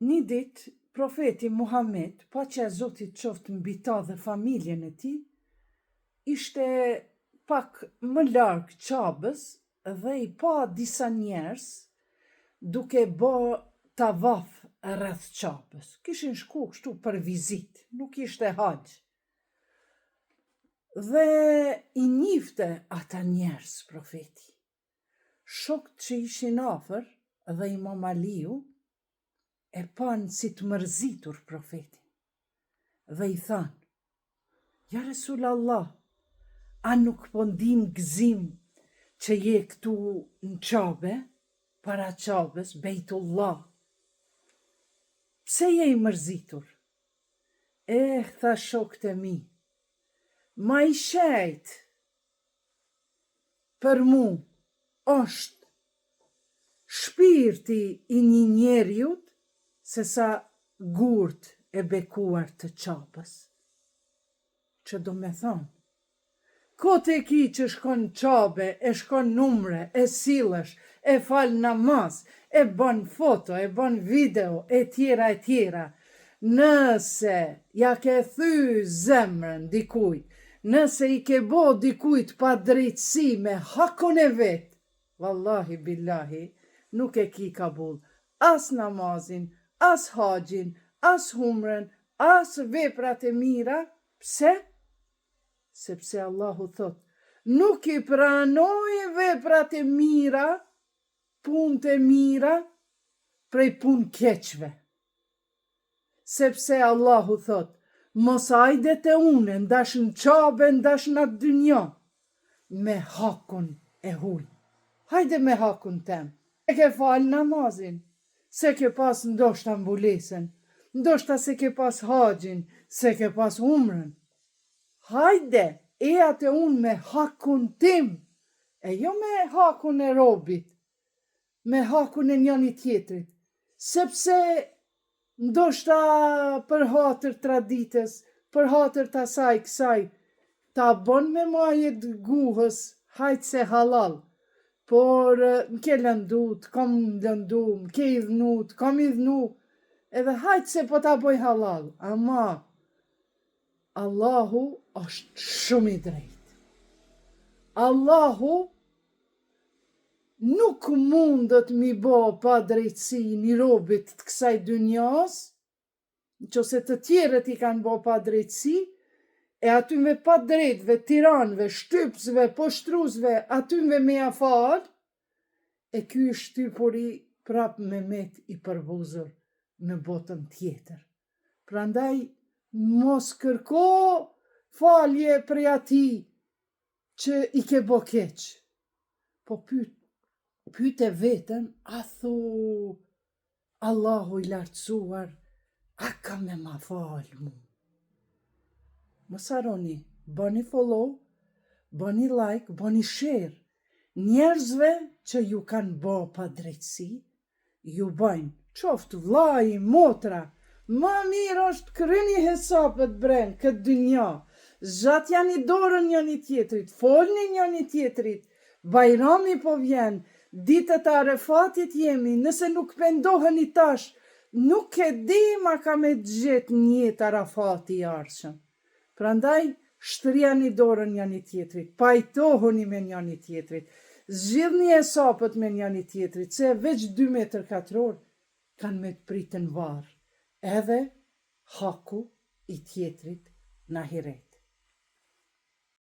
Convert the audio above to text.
Një ditë, profeti Muhammed, paqja e Zotit qoftë mbi ta dhe familjen e tij, ishte pak më larg Qabës dhe i pa disa njerëz duke bë tavaf rreth Qabës. Kishin shku kështu për vizitë, nuk ishte haxh. Dhe i njifte ata njerëz profeti. Shokët që ishin afër dhe Imam Aliu e panë si të mërzitur profetin. Dhe i thanë, ja Resul Allah, a nuk po ndim gëzim që je këtu në Qabe, para Qabës, Bejtullah? Pse je i mërzitur? Tha shokët e mi, ma i shejt për mu është shpirti i një njeriut se sa gurt e bekuar të Qabës. Që do me thonë, kote ki që shkon Qabe, e shkon numre, e sillesh, e fal namaz, e bën foto, e bën video, e tjera, nëse ja ke thy zemrën dikujt, nëse i ke bo dikujt pa drejtësi me hakun e vetë, vallahi billahi, nuk e ki kabul, as namazin, as haxhin, as humrën, as veprat e mira. Pse? Sepse Allahu thot, nuk i pranoj veprat e mira, punët e mira, prej punë keqve. Sepse Allahu thot, mos hajde te une, ndash në Qabe, ndash në atë dynja, me hakun e huj. Hajde me hakun tem. Se ke fal namazin, se ke pas ndoshta mbulesën, ndoshta se ke pas haxhin, se ke pas umrën. Hajde, e atë unë me hakun tim, e jo me hakun e robit, me hakun e njëni tjetrit, sepse ndoshta për hatër traditës, për hatër të asaj kësaj, ta bon me majet guhës, hajtë se halal, por m'ke lëndut, kam lëndu, m'ke idhnut, kam idhnu, edhe hajtë se po ta boj halal, ama Allahu është shumë i drejtë. Allahu nuk mundet mi bo pa drejtësi një robit të kësaj dynjas, nëse të tjerët i kanë bo pa drejtësi, e atyme pa drejtëve, tiranëve, shtypsve, poshtrusve, atyme me afar, e ky shtypuri prap me met i përbuzur në botën tjetër. Prandaj, mos kërko falje prej ati që i ke bo keq, po pyte vetën, a thu Allahu i lartësuar, a ka me ma falë mu? Mos harroni, bëni follow, bëni like, bëni share, njerëzve që ju kanë bo pa drejtësi, ju bëjnë, qoftë vllai, motra, ma mirë është kryeni hesapet brenë këtë dynja, zhat janë i dorën njëni tjetrit, folni njëni tjetrit, Bajrami po vjen, ditët e Arefatit jemi, nëse nuk pendoheni tash, nuk e di ma ka me gjetë njët Arafati i arshëm. Prandaj, shtrijani dorën njëni tjetrit, pajtohuni me njëni tjetrit, zgjidhni hesapet me njëni tjetrit, se veç 2 metër katror kanë me të pritën varë, edhe haku i tjetrit në ahiret.